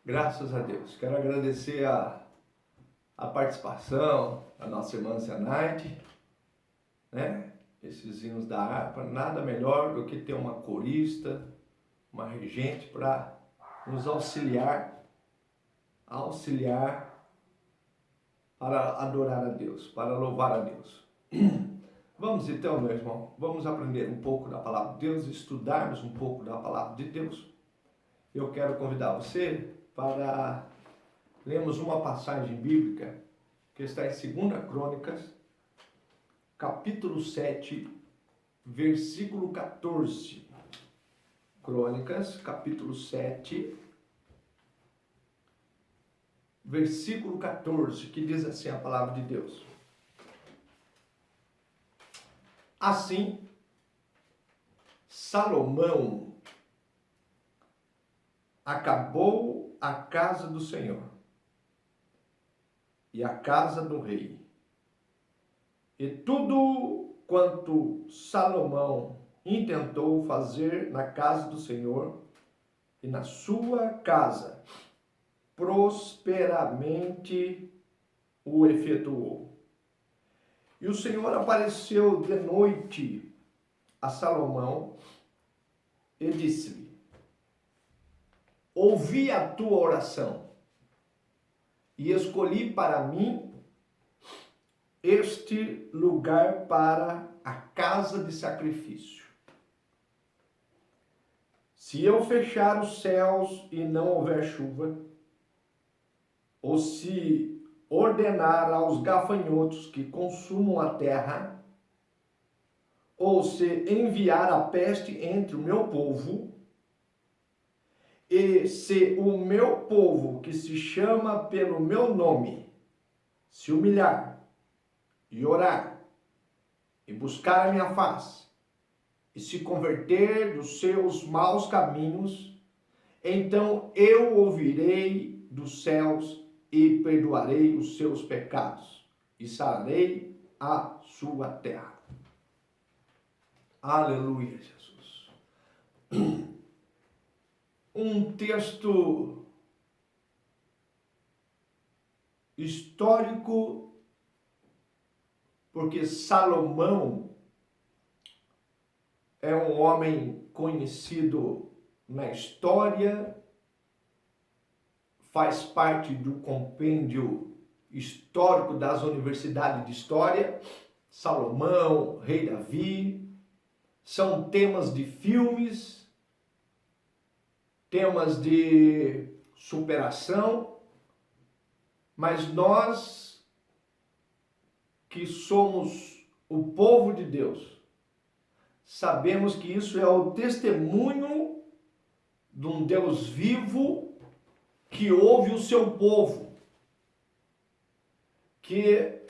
Graças a Deus. Quero agradecer a participação da nossa irmã Zenaide, né? Esses hinos da harpa, nada melhor do que ter uma corista, uma regente para nos auxiliar para adorar a Deus, para louvar a Deus. Vamos então, meu irmão, vamos aprender um pouco da palavra de Deus, estudarmos um pouco da palavra de Deus. Eu quero convidar você para lermos uma passagem bíblica que está em 2 Crônicas, capítulo 7, versículo 14. Crônicas, capítulo 7, versículo 14, que diz assim a palavra de Deus. Assim, Salomão acabou a casa do Senhor e a casa do rei. E tudo quanto Salomão intentou fazer na casa do Senhor e na sua casa, prosperamente o efetuou. E o Senhor apareceu de noite a Salomão e disse-lhe: ouvi a tua oração e escolhi para mim este lugar para a casa de sacrifício. Se eu fechar os céus e não houver chuva, ou se ordenar aos gafanhotos que consumam a terra, ou se enviar a peste entre o meu povo, e se o meu povo, que se chama pelo meu nome, se humilhar e orar e buscar a minha face e se converter dos seus maus caminhos, então eu ouvirei dos céus e perdoarei os seus pecados e sararei a sua terra. Aleluia, Jesus. Um texto histórico, porque Salomão é um homem conhecido na história, faz parte do compêndio histórico das universidades de história. Salomão, rei Davi, são temas de filmes, temas de superação, mas nós que somos o povo de Deus, sabemos que isso é o testemunho de um Deus vivo que ouve o seu povo, que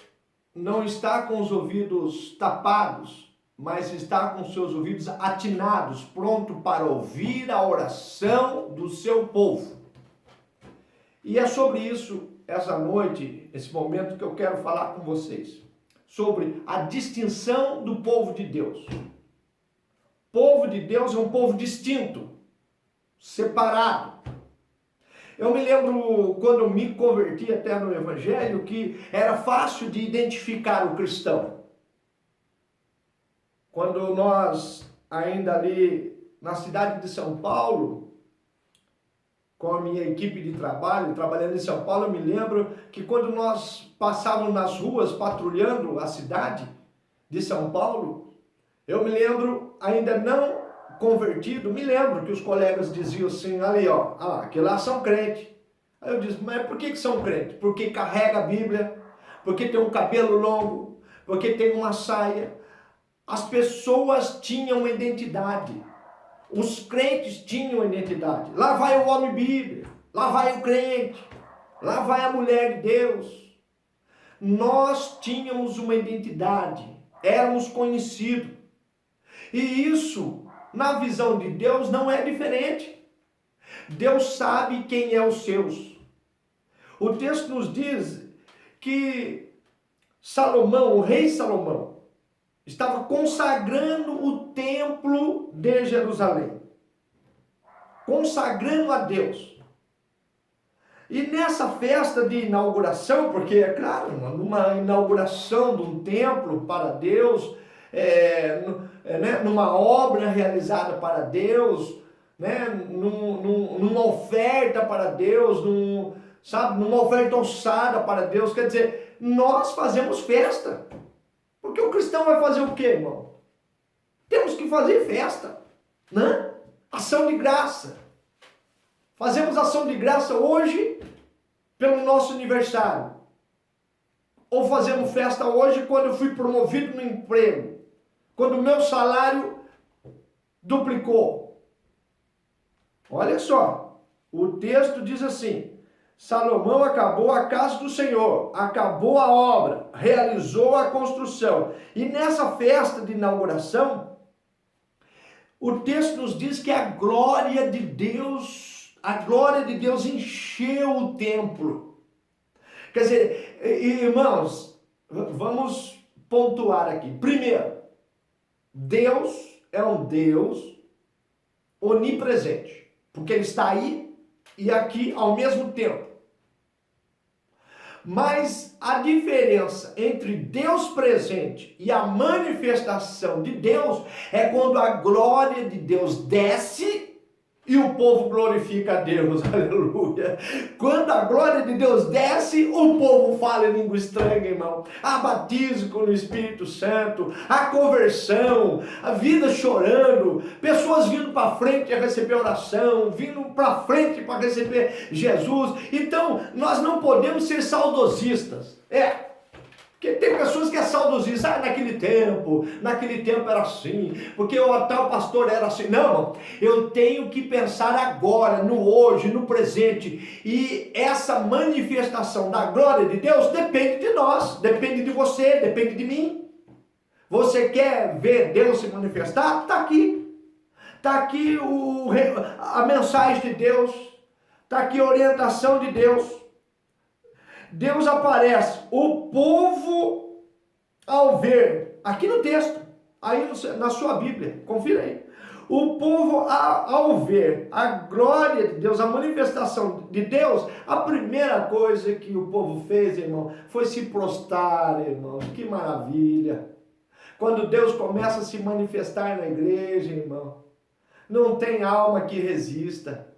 não está com os ouvidos tapados, mas está com seus ouvidos atinados, pronto para ouvir a oração do seu povo. E é sobre isso, essa noite, esse momento, que eu quero falar com vocês, sobre a distinção do povo de Deus. O povo de Deus é um povo distinto, separado. Eu me lembro quando eu me converti até no Evangelho que era fácil de identificar o cristão. Quando nós, ainda ali na cidade de São Paulo, com a minha equipe de trabalho, trabalhando em São Paulo, eu me lembro que quando nós passávamos nas ruas patrulhando a cidade de São Paulo, eu me lembro, ainda não convertido, me lembro que os colegas diziam assim, ali ó, aqueles lá são crentes. Aí eu disse, mas por que são crentes? Porque carrega a Bíblia, porque tem um cabelo longo, porque tem uma saia. As pessoas tinham identidade, os crentes tinham identidade. Lá vai o homem Bíblia, lá vai o crente, lá vai a mulher de Deus. Nós tínhamos uma identidade, éramos conhecidos. E isso, na visão de Deus, não é diferente. Deus sabe quem é os seus. O texto nos diz que Salomão, o rei Salomão, estava consagrando o templo de Jerusalém. Consagrando a Deus. E nessa festa de inauguração, porque é claro, numa inauguração de um templo para Deus, né, numa obra realizada para Deus, né, numa oferta para Deus, sabe, numa oferta alçada para Deus, quer dizer, nós fazemos festa. Porque o cristão vai fazer o quê, irmão? Temos que fazer festa, né? Ação de graça. Fazemos ação de graça hoje pelo nosso aniversário. Ou fazemos festa hoje quando eu fui promovido no emprego. Quando o meu salário duplicou. Olha só, o texto diz assim: Salomão acabou a casa do Senhor, acabou a obra, realizou a construção. E nessa festa de inauguração, o texto nos diz que a glória de Deus encheu o templo. Quer dizer, irmãos, vamos pontuar aqui. Primeiro, Deus é um Deus onipresente, porque Ele está aí e aqui ao mesmo tempo. Mas a diferença entre Deus presente e a manifestação de Deus é quando a glória de Deus desce e o povo glorifica a Deus, aleluia. Quando a glória de Deus desce, o povo fala em língua estranha, irmão. Há batismo no Espírito Santo, há conversão, a vida chorando, pessoas vindo para frente a receber oração, vindo para frente para receber Jesus. Então, nós não podemos ser saudosistas. Porque tem pessoas que é saudosista, naquele tempo era assim, porque o tal pastor era assim. Não, irmão, eu tenho que pensar agora, no hoje, no presente. E essa manifestação da glória de Deus depende de nós, depende de você, depende de mim. Você quer ver Deus se manifestar? Está aqui. Está aqui a mensagem de Deus, está aqui a orientação de Deus. Deus aparece, o povo ao ver, aqui no texto, aí na sua Bíblia, confira aí. O povo ao ver a glória de Deus, a manifestação de Deus, a primeira coisa que o povo fez, irmão, foi se prostrar, irmão. Que maravilha! Quando Deus começa a se manifestar na igreja, irmão, não tem alma que resista.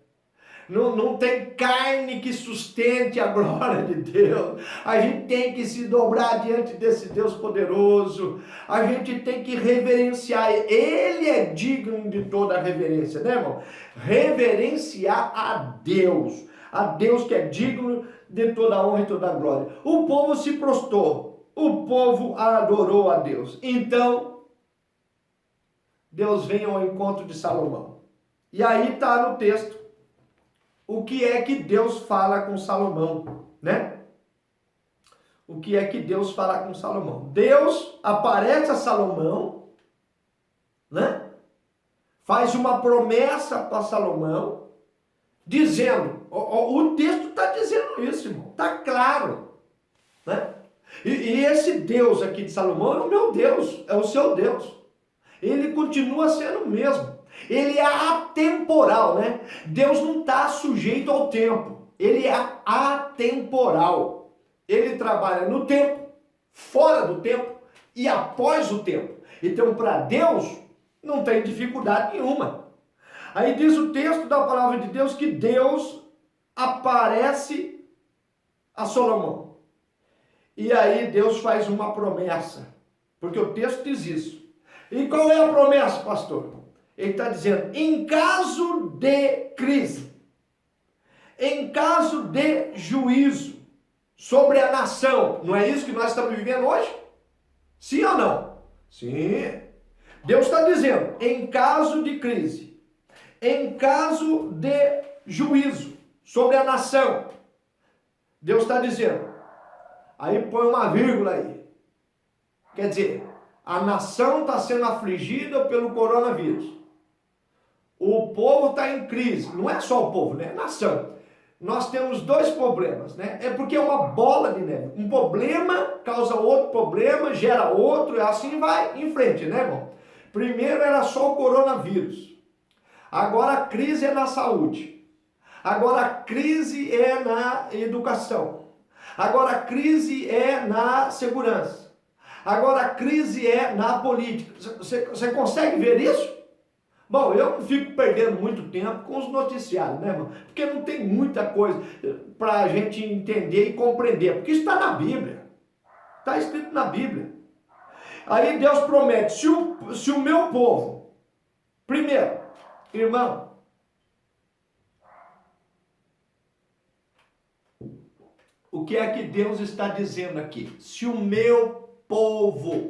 Não tem carne que sustente a glória de Deus. A gente tem que se dobrar diante desse Deus poderoso. A gente tem que reverenciar. Ele é digno de toda a reverência, né, irmão? Reverenciar a Deus que é digno de toda a honra e toda a glória. O povo se prostrou, o povo adorou a Deus. Então, Deus vem ao encontro de Salomão. E aí está no texto o que é que Deus fala com Salomão, né? O que é que Deus fala com Salomão? Deus aparece a Salomão, né? Faz uma promessa para Salomão, dizendo, o texto está dizendo isso, irmão, está claro, né? E esse Deus aqui de Salomão é o meu Deus, é o seu Deus. Ele continua sendo o mesmo. Ele é atemporal, né? Deus não está sujeito ao tempo. Ele é atemporal. Ele trabalha no tempo, fora do tempo e após o tempo. Então, para Deus, não tem dificuldade nenhuma. Aí diz o texto da palavra de Deus que Deus aparece a Salomão. E aí Deus faz uma promessa, porque o texto diz isso. E qual é a promessa, pastor? Ele está dizendo, em caso de crise, em caso de juízo sobre a nação, não é isso que nós estamos vivendo hoje? Sim ou não? Sim. Deus está dizendo, em caso de crise, em caso de juízo sobre a nação, Deus está dizendo, aí põe uma vírgula aí, quer dizer, a nação está sendo afligida pelo coronavírus. O povo está em crise. Não é só o povo, né? É a nação. Nós temos dois problemas, né? É porque é uma bola de neve. Um problema causa outro problema, gera outro, e assim vai em frente, né, irmão? Primeiro era só o coronavírus. Agora a crise é na saúde. Agora a crise é na educação. Agora a crise é na segurança. Agora a crise é na política. Você consegue ver isso? Bom, eu não fico perdendo muito tempo com os noticiários, né, irmão? Porque não tem muita coisa para a gente entender e compreender. Porque isso está na Bíblia. Está escrito na Bíblia. Aí Deus promete, se o meu povo, primeiro, irmão, o que é que Deus está dizendo aqui? Se o meu povo,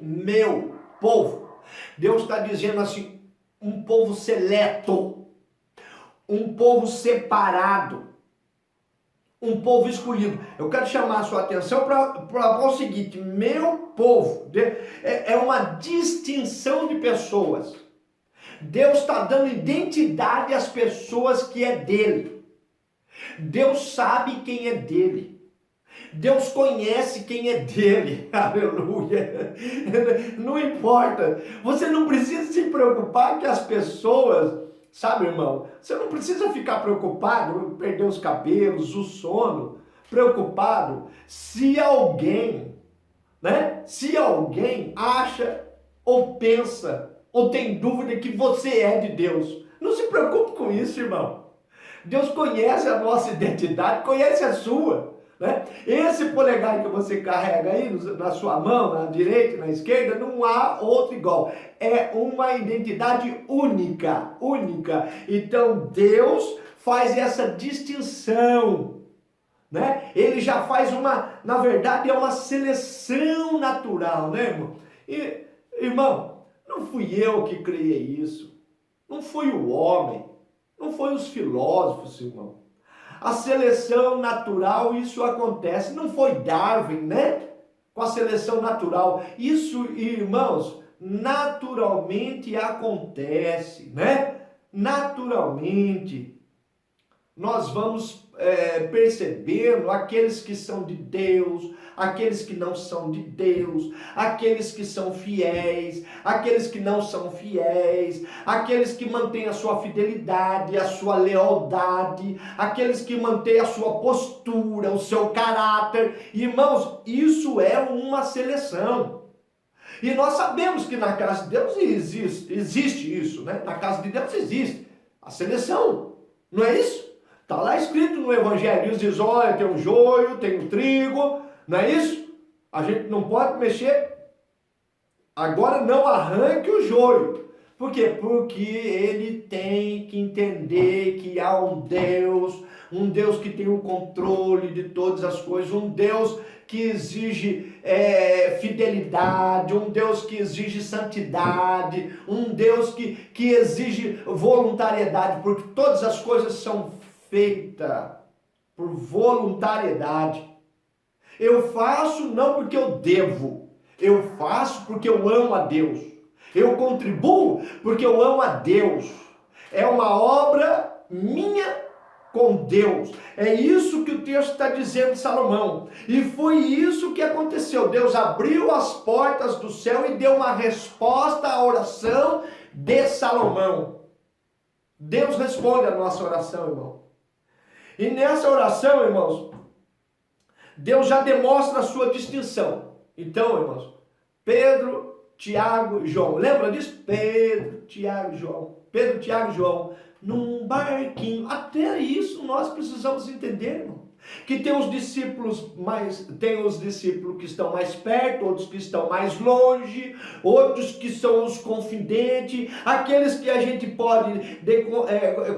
Deus está dizendo assim, um povo seleto, um povo separado, um povo escolhido. Eu quero chamar a sua atenção para o seguinte, meu povo, é uma distinção de pessoas. Deus está dando identidade às pessoas que é dele. Deus sabe quem é dele. Deus conhece quem é dele, aleluia, não importa, você não precisa se preocupar que as pessoas, sabe, irmão, você não precisa ficar preocupado, perder os cabelos, o sono, preocupado, se alguém acha, ou pensa, ou tem dúvida que você é de Deus, não se preocupe com isso, irmão, Deus conhece a nossa identidade, conhece a sua. Né? Esse polegar que você carrega aí na sua mão, na direita e na esquerda, não há outro igual. É uma identidade única, única. Então Deus faz essa distinção, né? Ele já faz na verdade é uma seleção natural, né, irmão? E, irmão, não fui eu que criei isso. Não foi o homem, não foi os filósofos, irmão. A seleção natural, isso acontece. Não foi Darwin, né? Com a seleção natural. Isso, irmãos, naturalmente acontece, né? Naturalmente. Nós vamos percebendo aqueles que são de Deus, aqueles que não são de Deus, aqueles que são fiéis, aqueles que não são fiéis, aqueles que mantêm a sua fidelidade, a sua lealdade, aqueles que mantêm a sua postura, o seu caráter. Irmãos, isso é uma seleção. E nós sabemos que na casa de Deus existe isso, né? Na casa de Deus existe a seleção, não é isso? Está lá escrito no Evangelho, Deus diz, olha, tem o joio, tem o trigo, não é isso? A gente não pode mexer, agora não arranque o joio. Por quê? Porque ele tem que entender que há um Deus que tem o controle de todas as coisas, um Deus que exige fidelidade, um Deus que exige santidade, um Deus que exige voluntariedade, porque todas as coisas são feitas por voluntariedade. Eu faço não porque eu devo, eu faço porque eu amo a Deus. Eu contribuo porque eu amo a Deus. É uma obra minha com Deus. É isso que o texto está dizendo de Salomão. E foi isso que aconteceu. Deus abriu as portas do céu e deu uma resposta à oração de Salomão. Deus responde a nossa oração, irmão. E nessa oração, irmãos, Deus já demonstra a sua distinção. Então, irmãos, Pedro, Tiago e João. Lembra disso? Pedro, Tiago e João. Pedro, Tiago e João. Num barquinho. Até isso nós precisamos entender, irmão. Que tem os discípulos que estão mais perto, outros que estão mais longe, outros que são os confidentes, aqueles que a gente pode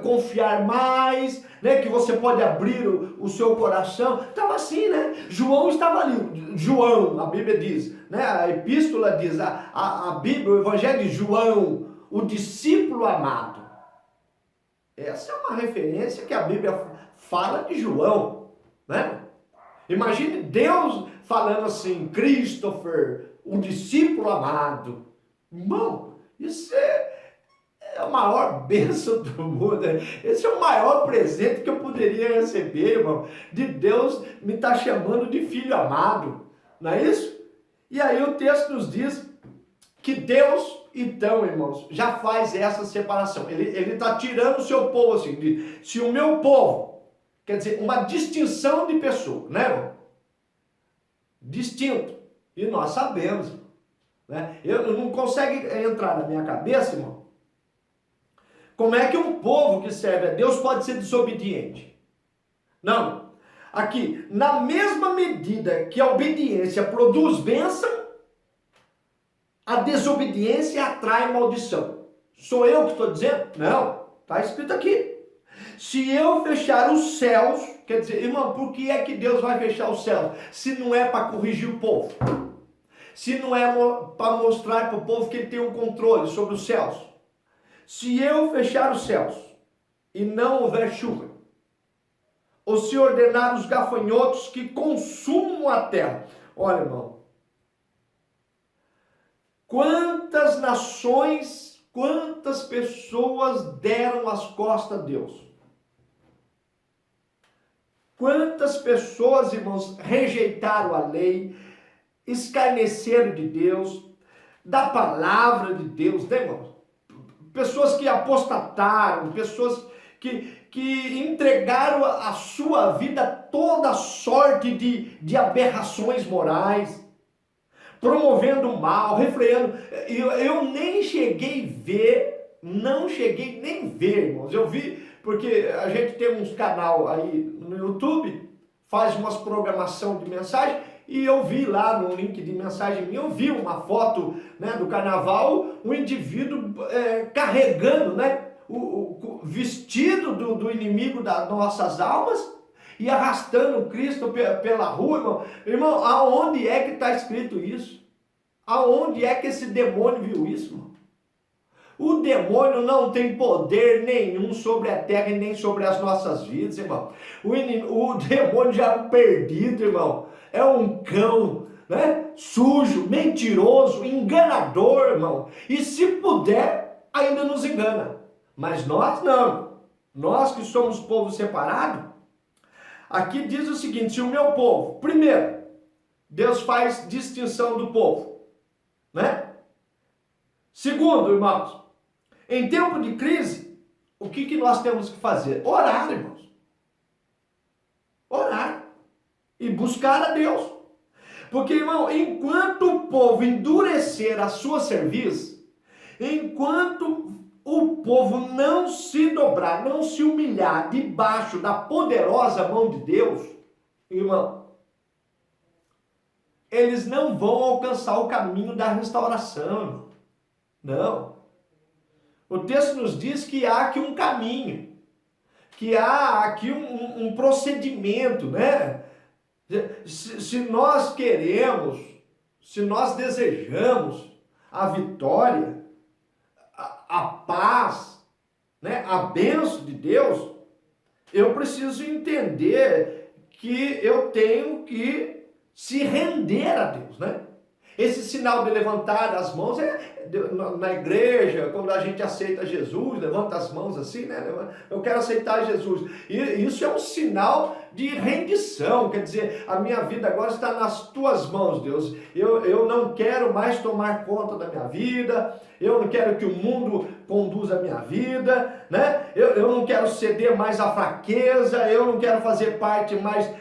confiar mais, né? Que você pode abrir o seu coração. Estava assim, né? João estava ali. João, a Bíblia diz, né? A epístola diz, a Bíblia, o Evangelho de João, o discípulo amado. Essa é uma referência que a Bíblia fala de João. Né? Imagine Deus falando assim, Christopher, o discípulo amado. Irmão, isso é a maior bênção do mundo. Esse é o maior presente que eu poderia receber, irmão. De Deus me estar chamando de filho amado. Não é isso? E aí o texto nos diz que Deus, então, irmãos, já faz essa separação. Ele está tirando o seu povo assim. Se o meu povo, Quer dizer, uma distinção de pessoa, né, irmão? Distinto. E nós sabemos, né? Eu não consegue entrar na minha cabeça, irmão, como é que um povo que serve a Deus pode ser desobediente? Não. Aqui, na mesma medida que a obediência produz bênção, a desobediência atrai maldição. Sou eu que estou dizendo? Não. Está escrito aqui. Se eu fechar os céus, quer dizer, irmão, por que é que Deus vai fechar os céus? Se não é para corrigir o povo. Se não é para mostrar para o povo que ele tem um controle sobre os céus. Se eu fechar os céus e não houver chuva, ou se ordenar os gafanhotos que consumam a terra. Olha, irmão, quantas nações, quantas pessoas deram as costas a Deus? Quantas pessoas, irmãos, rejeitaram a lei, escarneceram de Deus, da palavra de Deus, né, irmãos? Pessoas que apostataram, pessoas que entregaram a sua vida a toda sorte de aberrações morais, promovendo o mal, refreando. Eu nem cheguei a ver, não cheguei nem ver, irmãos. Eu vi, porque a gente tem uns canal aí no YouTube, faz umas programação de mensagem, e eu vi lá no link de mensagem minha, eu vi uma foto, né, do carnaval, um indivíduo carregando, né, o vestido do inimigo das nossas almas e arrastando Cristo pela rua, irmão. Irmão, aonde é que está escrito isso? Aonde é que esse demônio viu isso, irmão? O demônio não tem poder nenhum sobre a terra e nem sobre as nossas vidas, irmão. O demônio já é um perdido, irmão. É um cão, né? Sujo, mentiroso, enganador, irmão. E se puder, ainda nos engana. Mas nós não. Nós que somos povo separado, aqui diz o seguinte: se o meu povo, primeiro, Deus faz distinção do povo, né? Segundo, irmãos, em tempo de crise, o que nós temos que fazer? Orar, irmãos. Orar. E buscar a Deus. Porque, irmão, enquanto o povo endurecer a sua cerviz, enquanto o povo não se dobrar, não se humilhar debaixo da poderosa mão de Deus, irmão, eles não vão alcançar o caminho da restauração. Não. O texto nos diz que há aqui um caminho, que há aqui um procedimento, né? Se nós queremos, se nós desejamos a vitória, a paz, né, a bênção de Deus, eu preciso entender que eu tenho que se render a Deus, né? Esse sinal de levantar as mãos na igreja, quando a gente aceita Jesus, levanta as mãos assim, né? Eu quero aceitar Jesus. E isso é um sinal de rendição, quer dizer, a minha vida agora está nas tuas mãos, Deus. Eu não quero mais tomar conta da minha vida, eu não quero que o mundo conduza a minha vida, né? Eu não quero ceder mais à fraqueza, eu não quero fazer parte mais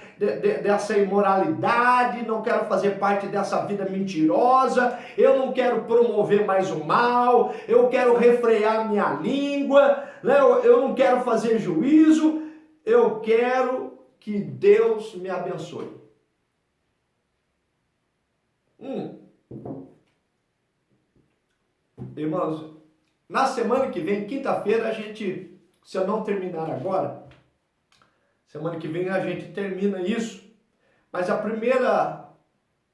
dessa imoralidade, não quero fazer parte dessa vida mentirosa, eu não quero promover mais o mal, eu quero refrear minha língua, né? Eu não quero fazer juízo, eu quero que Deus me abençoe. Irmãos, na semana que vem, quinta-feira, a gente, se eu não terminar agora, semana que vem a gente termina isso, mas a primeira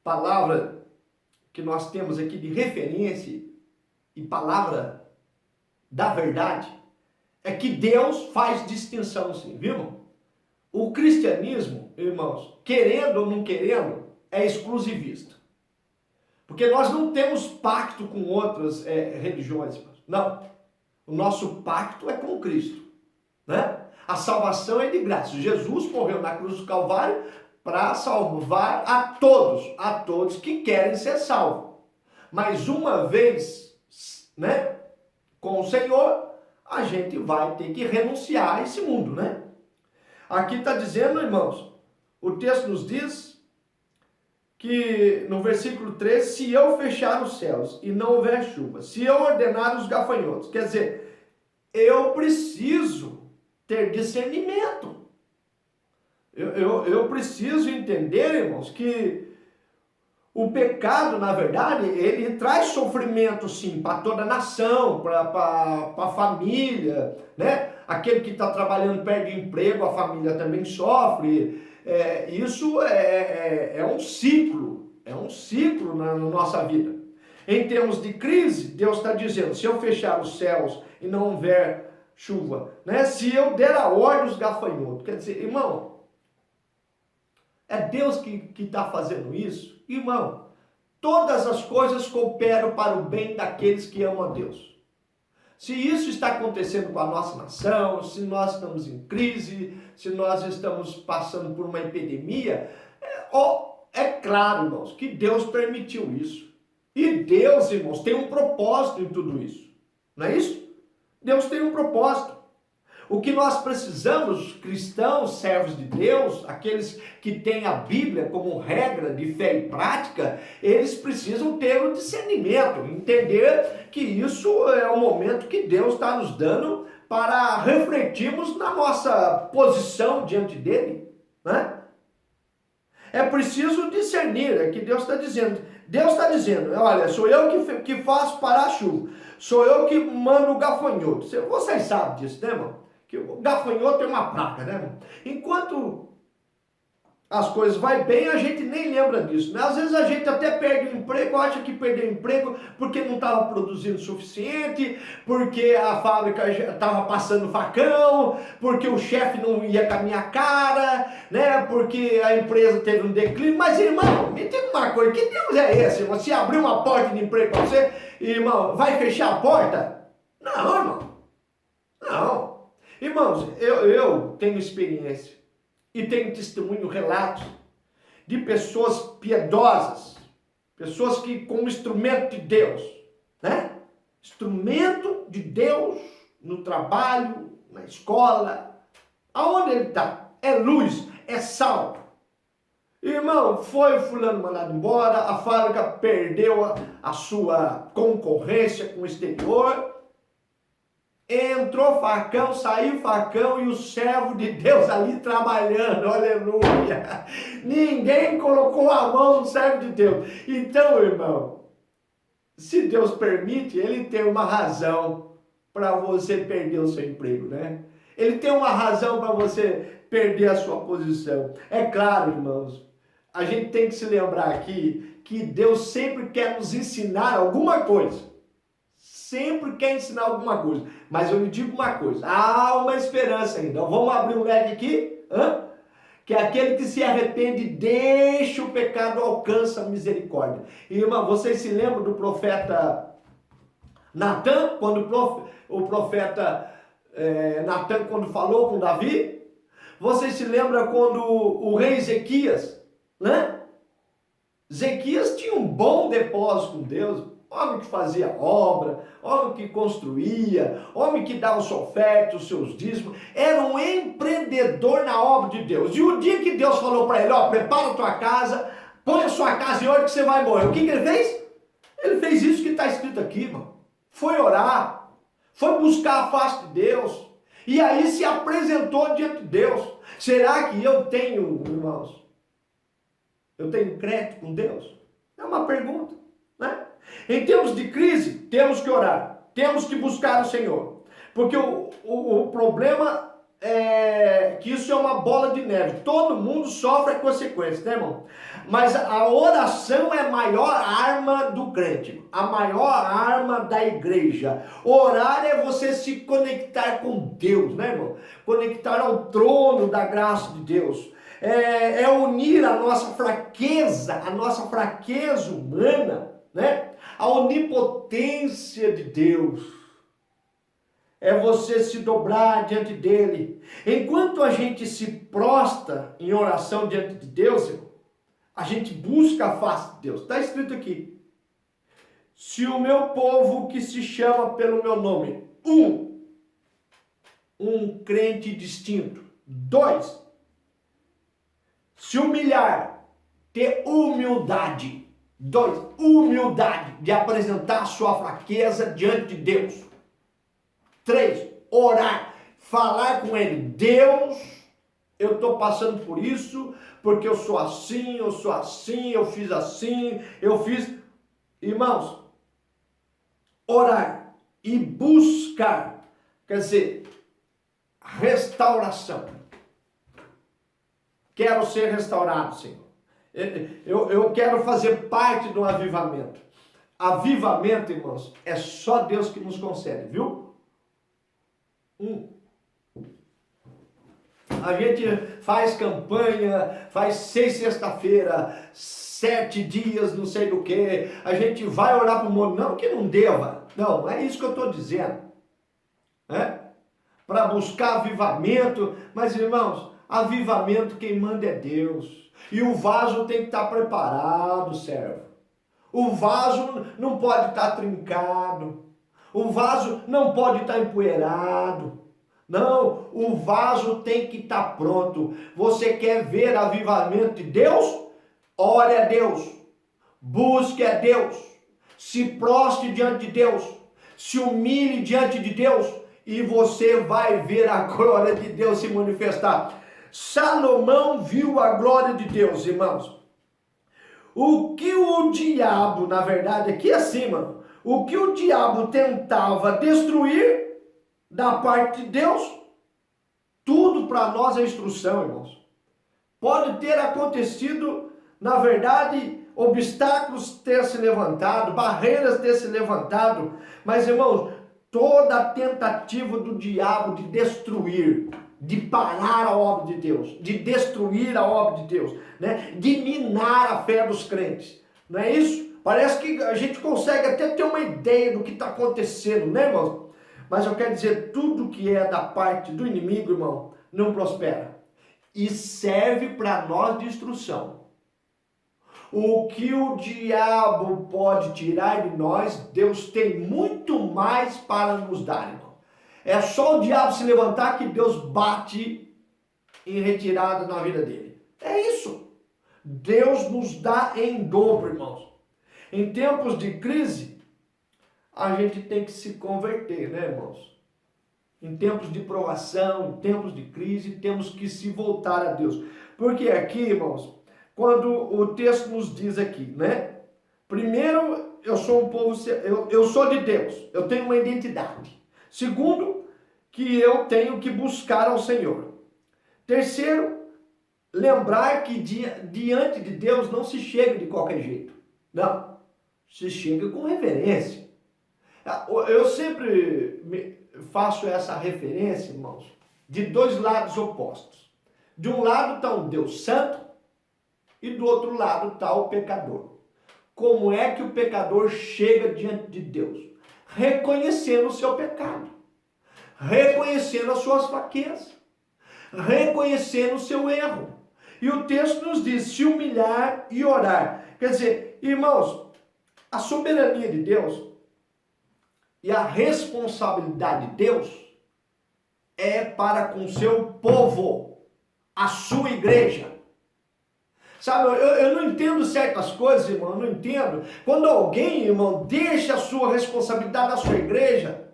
palavra que nós temos aqui de referência e palavra da verdade é que Deus faz distinção, sim, viu? O cristianismo, irmãos, querendo ou não querendo, é exclusivista. Porque nós não temos pacto com outras religiões, irmãos. Não. O nosso pacto é com Cristo, né? A salvação é de graça. Jesus morreu na cruz do Calvário para salvar a todos que querem ser salvos. Mas uma vez, né, com o Senhor, a gente vai ter que renunciar a esse mundo, né? Aqui está dizendo, irmãos, o texto nos diz que no versículo 13, se eu fechar os céus e não houver chuva, se eu ordenar os gafanhotos, quer dizer, eu preciso ter discernimento. Eu preciso entender, irmãos, que o pecado, na verdade, ele traz sofrimento, sim, para toda a nação, para a família, né? Aquele que está trabalhando perde emprego, a família também sofre. Isso é um ciclo na nossa vida. Em termos de crise, Deus está dizendo, se eu fechar os céus e não houver chuva, né? Se eu der a ordem aos gafanhotos, quer dizer, irmão, é Deus que está fazendo isso? Irmão, todas as coisas cooperam para o bem daqueles que amam a Deus. Se isso está acontecendo com a nossa nação, se nós estamos em crise, se nós estamos passando por uma epidemia, é claro, irmãos, que Deus permitiu isso. E Deus, irmãos, tem um propósito em tudo isso. Não é isso? Deus tem um propósito. O que nós precisamos, cristãos, servos de Deus, aqueles que têm a Bíblia como regra de fé e prática, eles precisam ter o discernimento, entender que isso é o momento que Deus está nos dando para refletirmos na nossa posição diante dele, né? É preciso discernir, é que Deus está dizendo. Deus está dizendo, olha, sou eu que faço parar a chuva, sou eu que mando o gafanhoto. Vocês sabem disso, né, irmão? Que o gafanhoto é uma praga, né, irmão? Enquanto as coisas vai bem, a gente nem lembra disso, né? Às vezes a gente até perde o emprego, acha que perdeu o emprego porque não estava produzindo o suficiente, porque a fábrica estava passando facão, porque o chefe não ia com a minha cara, né? Porque a empresa teve um declínio. Mas, irmão, me diga uma coisa, que Deus é esse, irmão? Se abrir uma porta de emprego para você, irmão, vai fechar a porta? Não, irmão. Não. Irmãos, eu tenho experiência e tenho testemunho, relatos de pessoas piedosas, pessoas que como instrumento de Deus, né? Instrumento de Deus no trabalho, na escola, aonde ele está, é luz, é sal. Irmão, foi fulano mandado embora, a fábrica perdeu a sua concorrência com o exterior, entrou facão, saiu facão e o servo de Deus ali trabalhando, aleluia. Ninguém colocou a mão no servo de Deus. Então, irmão, se Deus permite, ele tem uma razão para você perder o seu emprego, né? Ele tem uma razão para você perder a sua posição. É claro, irmãos, a gente tem que se lembrar aqui que Deus sempre quer nos ensinar alguma coisa. Sempre quer ensinar alguma coisa. Mas eu lhe digo uma coisa, há uma esperança ainda. Vamos abrir um leque aqui, que é aquele que se arrepende, deixa o pecado, alcança a misericórdia. E, irmão, vocês se lembram do profeta Natan, quando o profeta Natan, quando falou com Davi? Vocês se lembram quando o rei Ezequias, né? Ezequias tinha um bom depósito com Deus, homem que fazia obra, homem que construía, homem que dava sua oferta, os seus dízimos, era um empreendedor na obra de Deus. E o dia que Deus falou para ele, prepara a tua casa, põe a sua casa em ordem que você vai morrer. O que ele fez? Ele fez isso que está escrito aqui, irmão. Foi orar, foi buscar a face de Deus, e aí se apresentou diante de Deus. Será que eu tenho, irmãos, eu tenho crédito com Deus? É uma pergunta, né? Em termos de crise, temos que orar, temos que buscar o Senhor, porque o problema é que isso é uma bola de neve, todo mundo sofre a consequência, né, irmão? Mas a oração é a maior arma do crente, a maior arma da igreja. Orar é você se conectar com Deus, né, irmão? Conectar ao trono da graça de Deus. É unir a nossa fraqueza humana, né? A onipotência de Deus. É você se dobrar diante dele. Enquanto a gente se prostra em oração diante de Deus, a gente busca a face de Deus. Está escrito aqui. Se o meu povo que se chama pelo meu nome, um crente distinto, 2, se humilhar, ter humildade. 2, humildade de apresentar sua fraqueza diante de Deus. 3, orar, falar com Ele. Deus, eu estou passando por isso, porque eu sou assim, eu fiz assim, eu fiz. Irmãos, orar e buscar, quer dizer, restauração. Quero ser restaurado, Senhor. Eu quero fazer parte do avivamento. Avivamento, irmãos, é só Deus que nos concede, viu? A gente faz campanha, faz 6 sexta-feira, 7 dias, não sei do que. A gente vai orar para o mundo. Não que não deva. Não é isso que eu estou dizendo. Para buscar avivamento. Mas, irmãos, avivamento quem manda é Deus. E o vaso tem que estar preparado, servo. O vaso não pode estar trincado. O vaso não pode estar empoeirado. Não, o vaso tem que estar pronto. Você quer ver avivamento de Deus? Ore a Deus. Busque a Deus. Se prostre diante de Deus. Se humilhe diante de Deus. E você vai ver a glória de Deus se manifestar. Salomão viu a glória de Deus, irmãos. O que o diabo, na verdade, aqui acima, o que o diabo tentava destruir da parte de Deus, tudo para nós é instrução, irmãos. Pode ter acontecido, na verdade, obstáculos ter se levantado, barreiras ter se levantado, mas, irmãos, toda a tentativa do diabo de destruir, de parar a obra de Deus, de destruir a obra de Deus, né? De minar a fé dos crentes, não é isso? Parece que a gente consegue até ter uma ideia do que está acontecendo, né, irmãos? Mas eu quero dizer, tudo que é da parte do inimigo, irmão, não prospera. E serve para nós de instrução. O que o diabo pode tirar de nós, Deus tem muito mais para nos dar, irmão. É só o diabo se levantar que Deus bate em retirada na vida dele. É isso. Deus nos dá em dobro, irmãos. Em tempos de crise, a gente tem que se converter, né, irmãos? Em tempos de provação, em tempos de crise, temos que se voltar a Deus. Porque aqui, irmãos, quando o texto nos diz aqui, né? Primeiro, eu sou um povo, eu sou de Deus, eu tenho uma identidade. Segundo, que eu tenho que buscar ao Senhor. Terceiro, lembrar que diante de Deus não se chega de qualquer jeito. Não, se chega com reverência. Eu sempre faço essa referência, irmãos, de dois lados opostos. De um lado está um Deus santo e do outro lado está o pecador. Como é que o pecador chega diante de Deus? Reconhecendo o seu pecado, reconhecendo as suas fraquezas, reconhecendo o seu erro. E o texto nos diz, se humilhar e orar. Quer dizer, irmãos, a soberania de Deus e a responsabilidade de Deus é para com o seu povo, a sua igreja. Sabe, eu não entendo certas coisas, irmão, eu não entendo. Quando alguém, irmão, deixa a sua responsabilidade na sua igreja,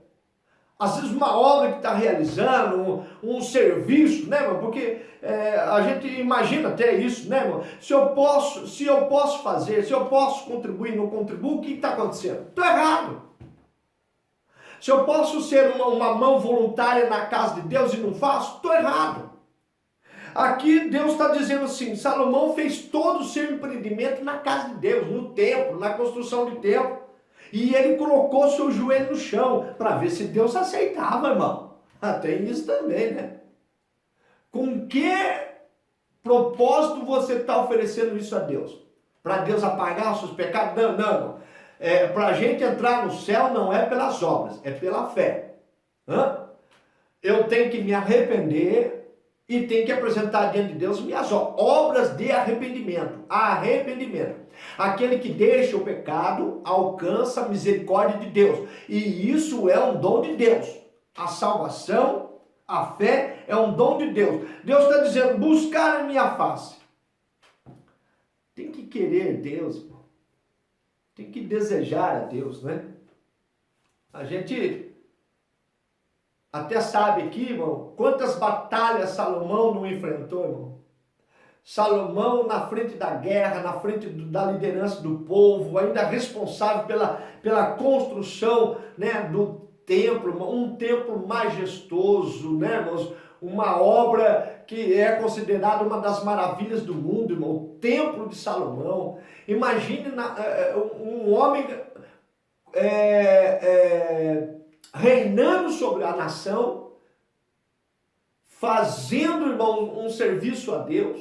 às vezes uma obra que está realizando, um serviço, né, irmão? Porque a gente imagina até isso, né, irmão? Se eu posso fazer, se eu posso contribuir, não contribuo, o que está acontecendo? Estou errado. Se eu posso ser uma mão voluntária na casa de Deus e não faço, estou errado. Aqui Deus está dizendo assim, Salomão fez todo o seu empreendimento na casa de Deus, no templo, na construção de templo. E ele colocou seu joelho no chão, para ver se Deus aceitava, irmão. Tem isso também, né? Com que propósito você está oferecendo isso a Deus? Para Deus apagar os seus pecados? Não. Para a gente entrar no céu não é pelas obras, é pela fé. Eu tenho que me arrepender e tenho que apresentar diante de Deus minhas obras de arrependimento. Arrependimento. Aquele que deixa o pecado alcança a misericórdia de Deus. E isso é um dom de Deus. A salvação, a fé É um dom de Deus. Deus está dizendo, buscar a minha face. Tem que querer Deus, irmão. Tem que desejar a Deus, né? A gente até sabe aqui, irmão, quantas batalhas Salomão não enfrentou, irmão. Salomão na frente da guerra, na frente da liderança do povo, ainda responsável pela construção, né, do templo, um templo majestoso, né, irmãos? Uma obra que é considerada uma das maravilhas do mundo, irmão, o Templo de Salomão. Imagine um homem reinando sobre a nação, fazendo, irmão, um serviço a Deus,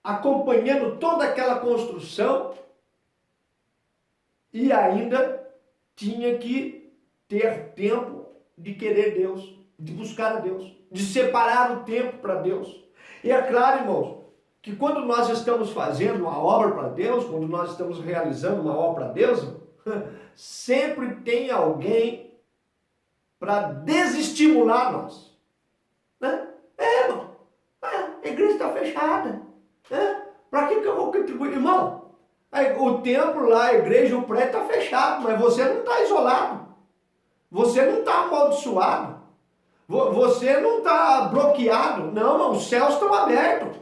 acompanhando toda aquela construção e ainda tinha que ter tempo de querer Deus, de buscar a Deus, de separar o tempo para Deus. E é claro, irmãos, que quando nós estamos fazendo uma obra para Deus, quando nós estamos realizando uma obra para Deus, sempre tem alguém para desestimular nós. Né? Irmão, a igreja está fechada. Para que eu vou contribuir? Irmão, o templo lá, a igreja, o prédio está fechado, mas você não está isolado. Você não está amaldiçoado. Você não está bloqueado. Não, os céus estão abertos.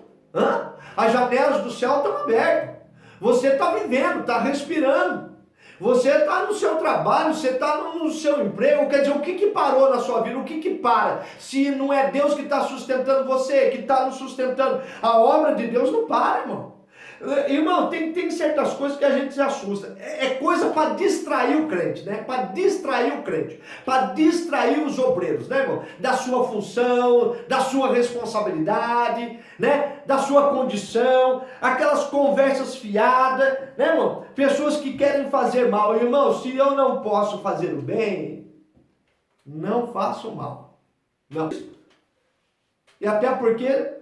As janelas do céu estão abertas. Você está vivendo, está respirando. Você está no seu trabalho, você está no seu emprego. Quer dizer, o que parou na sua vida? O que para? Se não é Deus que está sustentando você, que está nos sustentando, a obra de Deus não para, irmão. Irmão, tem certas coisas que a gente se assusta. É coisa para distrair o crente, né? Para distrair o crente, para distrair os obreiros, né, irmão? Da sua função, da sua responsabilidade, né? Da sua condição, aquelas conversas fiadas, né, irmão? Pessoas que querem fazer mal. Irmão, se eu não posso fazer o bem, não faço o mal. Não. E até porque,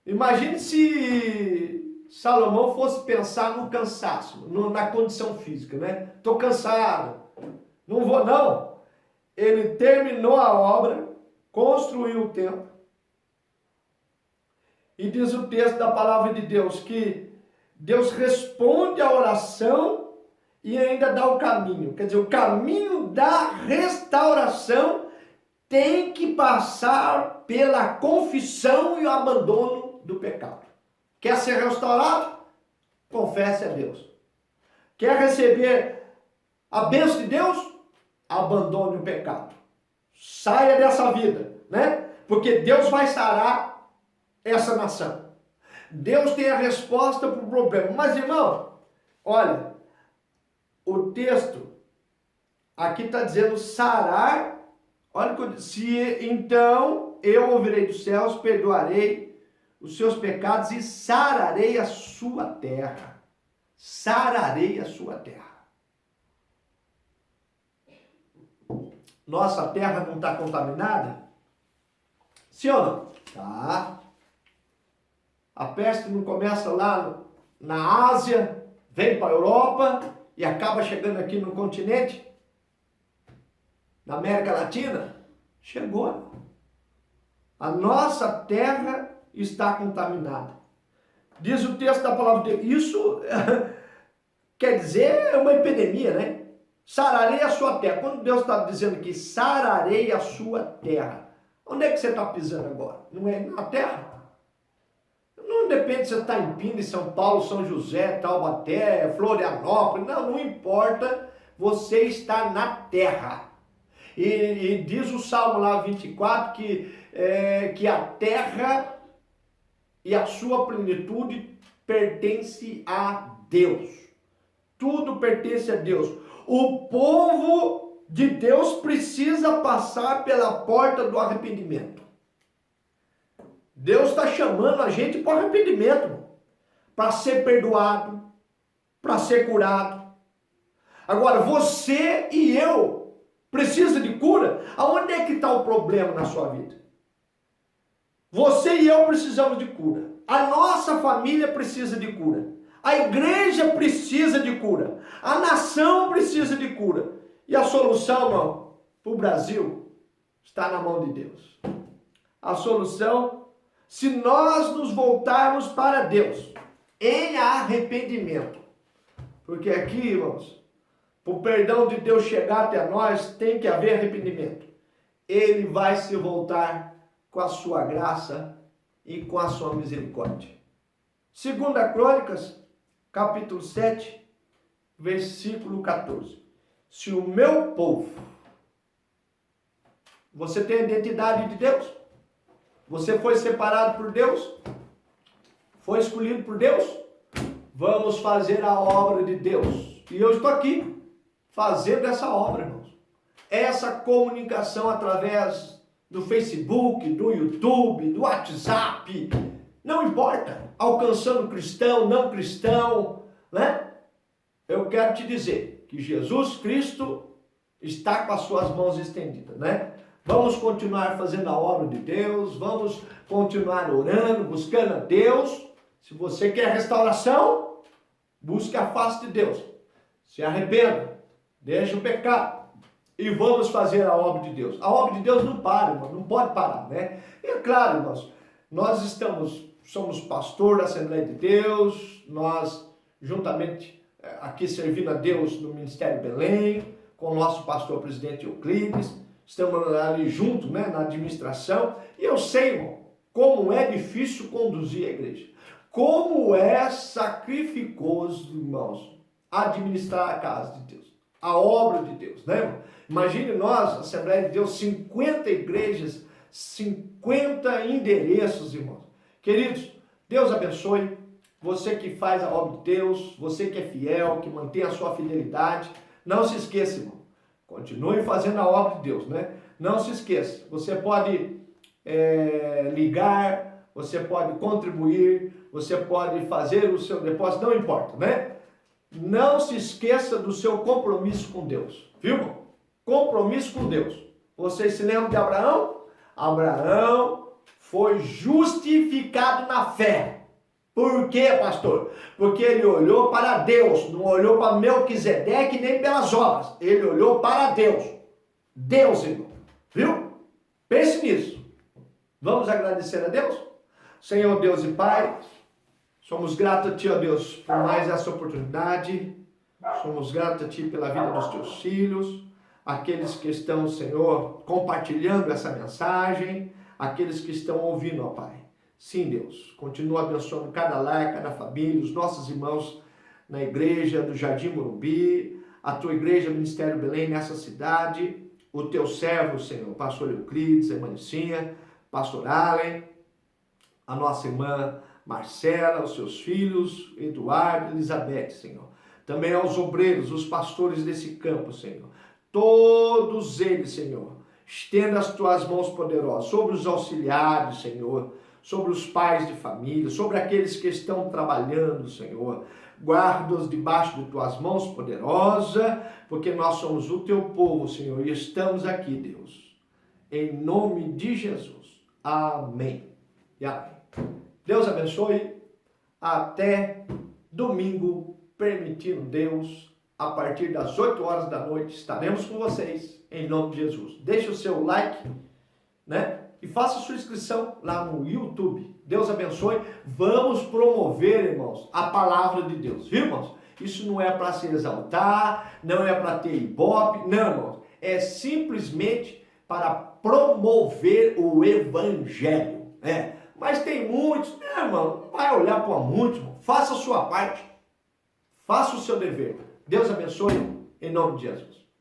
imagine se Salomão fosse pensar no cansaço, na condição física, né? Estou cansado, não vou não. Ele terminou a obra, construiu o templo. E diz o texto da palavra de Deus que Deus responde à oração e ainda dá o caminho. Quer dizer, o caminho da restauração tem que passar pela confissão e o abandono do pecado. Quer ser restaurado? Confesse a Deus. Quer receber a bênção de Deus? Abandone o pecado. Saia dessa vida, né? Porque Deus vai sarar essa nação. Deus tem a resposta para o problema. Mas, irmão, olha, o texto aqui está dizendo sarar. Olha, se então eu ouvirei dos céus, perdoarei os seus pecados e sararei a sua terra. Sararei a sua terra. Nossa terra não está contaminada? Sim ou não? Tá. A peste não começa lá na Ásia, vem para a Europa e acaba chegando aqui no continente? Na América Latina? Chegou. A nossa terra está contaminada. Diz o texto da palavra de Deus. Isso quer dizer uma epidemia, né? Sararei a sua terra. Quando Deus está dizendo que sararei a sua terra, onde é que você está pisando agora? Não é na terra? Não depende se você está em Pina, em São Paulo, São José, Taubaté, Florianópolis. Não importa. Você está na terra. E diz o Salmo lá 24 que a terra e a sua plenitude pertence a Deus. Tudo pertence a Deus. O povo de Deus precisa passar pela porta do arrependimento. Deus está chamando a gente para o arrependimento, para ser perdoado, para ser curado. Agora, você e eu precisa de cura. Aonde é que está o problema na sua vida? Você e eu precisamos de cura. A nossa família precisa de cura. A igreja precisa de cura. A nação precisa de cura. E a solução, irmão, para o Brasil está na mão de Deus. a solução se nós nos voltarmos para Deus em arrependimento. Porque aqui, irmãos, para o perdão de Deus chegar até nós, tem que haver arrependimento. Ele vai se voltar com a sua graça e com a sua misericórdia. 2 Crônicas, capítulo 7, versículo 14. Se o meu povo, você tem a identidade de Deus? Você foi separado por Deus? Foi escolhido por Deus? Vamos fazer a obra de Deus. E eu estou aqui fazendo essa obra, irmãos. Essa comunicação através do Facebook, do YouTube, do WhatsApp, não importa, alcançando cristão, não cristão, né? Eu quero te dizer que Jesus Cristo está com as suas mãos estendidas, né? Vamos continuar fazendo a obra de Deus, vamos continuar orando, buscando a Deus. Se você quer restauração, busque a face de Deus. Se arrependa, deixe o pecado e vamos fazer a obra de Deus. A obra de Deus não para, irmão, não pode parar, né? E é claro, irmãos, nós somos pastor da Assembleia de Deus, nós juntamente aqui servindo a Deus no Ministério Belém, com o nosso pastor presidente Euclides, estamos ali juntos, né, na administração, e eu sei, irmão, como é difícil conduzir a igreja, como é sacrificoso, irmãos, administrar a casa de Deus, a obra de Deus, né, irmão? Imagine nós, Assembleia de Deus, 50 igrejas, 50 endereços, irmãos. Queridos, Deus abençoe você que faz a obra de Deus, você que é fiel, que mantém a sua fidelidade. Não se esqueça, irmão, continue fazendo a obra de Deus, né? Não se esqueça, você pode ligar, você pode contribuir, você pode fazer o seu depósito, não importa, né? Não se esqueça do seu compromisso com Deus, viu, irmão? Compromisso com Deus. Vocês se lembram de Abraão? Abraão foi justificado na fé. Por quê, pastor? Porque ele olhou para Deus, não olhou para Melquisedeque nem pelas obras. Ele olhou para Deus. Deus, irmão. Viu? Pense nisso. Vamos agradecer a Deus? Senhor Deus e Pai, somos gratos a Ti, ó Deus, por mais essa oportunidade. Somos gratos a Ti pela vida dos Teus filhos, aqueles que estão, Senhor, compartilhando essa mensagem, aqueles que estão ouvindo, ó Pai. Sim, Deus, continua abençoando cada lar, cada família, os nossos irmãos na igreja do Jardim Morumbi, a Tua igreja, Ministério Belém, nessa cidade, o Teu servo, Senhor, pastor Euclides, a irmã Nicinha, pastor Allen, a nossa irmã Marcela, os seus filhos, Eduardo e Elizabeth, Senhor. Também aos obreiros, os pastores desse campo, Senhor. Todos eles, Senhor, estenda as Tuas mãos poderosas sobre os auxiliares, Senhor, sobre os pais de família, sobre aqueles que estão trabalhando, Senhor. Guarda-os debaixo de Tuas mãos poderosas, porque nós somos o Teu povo, Senhor, e estamos aqui, Deus. Em nome de Jesus. Amém. E amém. Deus abençoe. Até domingo, permitindo Deus, a partir das 8 horas da noite, estaremos com vocês, em nome de Jesus. Deixe o seu like, né? E faça sua inscrição lá no YouTube. Deus abençoe. Vamos promover, irmãos, a palavra de Deus. Viu, irmãos? Isso não é para se exaltar, não é para ter ibope, não, irmãos. É simplesmente para promover o evangelho. Mas tem muitos, irmão, não vai olhar para muitos, irmão. Faça a sua parte. Faça o seu dever. Deus abençoe, em nome de Jesus.